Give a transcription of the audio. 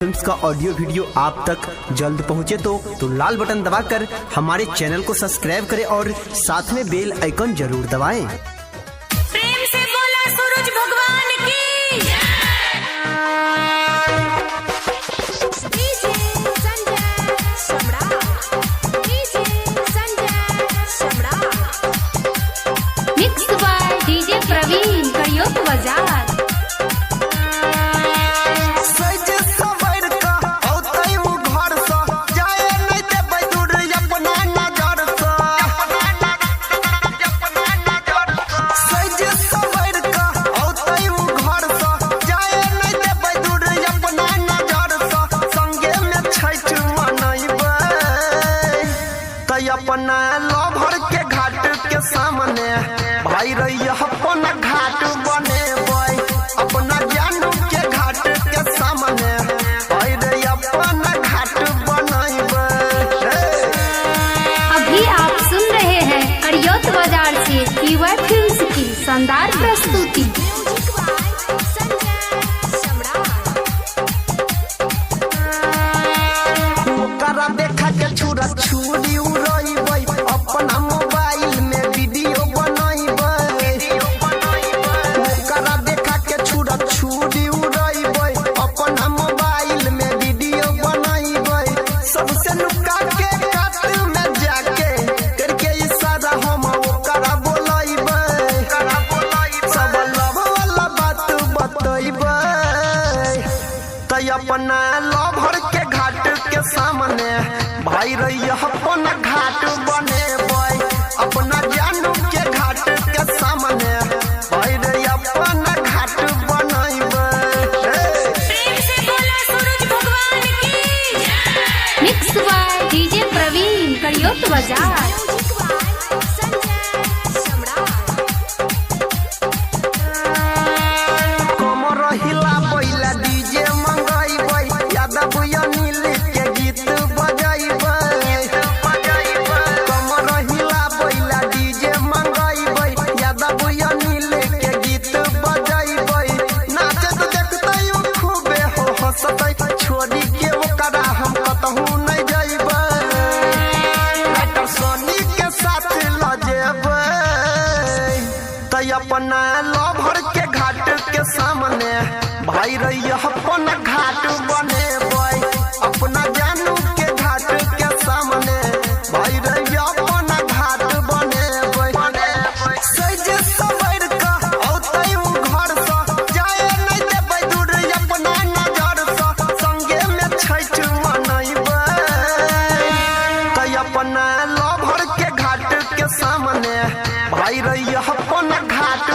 Films का audio video आप तक जल्द पहुंचे तो लाल बटन दबाकर हमारे चैनल को सब्सक्राइब करें और साथ में बेल आइकन जरूर दबाएं। प्रेम से बोला सूरज भगवान की DJ Sanjay Samrat, DJ Sanjay Samrat, mix by DJ Praveen करियोत बाजार। अपना लभर के घाट के सामने भाई रही अपन घाट बने अपना जानू के घाट के सामने भाई रही अपन घाट बने। अभी आप सुन रहे हैं करियोत बाजार से पीवाई फिल्म्स की शानदार प्रस्तुति। देखा के छुरा छुरी अपना मोबाइल में वीडियो बनाइबे, ओकरा देखा के छुरा छुरी उड़ाइबे अपना मोबाइल में वीडियो बनाइबे। सबसे लुका के काट में जाके करके इशारा हम ओकरा बोलाइबे, सब लव वाला बात बतइबे। तै अपना लभर के घाट के सामने भाई रही अपन घाट बने अपना जानू के घाट के सामने भाई रही अपन घाट बनाइबे। प्रेम से बोला सूरज भगवान की मिक्स बाय डीजे प्रवीण करियोत बाजार। कमर हिला बैला डीजे मंगाइबे, यादव अनिल के गीत बजाइबे। कमर हिला बैला डीजे मंगाइबे, यादव अनिल के गीत बजाइबे। नाचत देखतै खूबे हो हंसतै, छोड़ी के ओकरा हम कतहु नहीं जइबे। राइटर सोनी के साथ ल जेबै, तै अपना लभर के घाट के सामने भाई रही अपन घाट बने अपना जानू के घाट के सामने भाई रही अपन घाट बने। सज सवर का औतै घर से जाए नहीं देबै दूर अपना नजर से, संगे में छठ मनइबे। तै अपना लभर के घाट के सामने भाई रही अपन घाट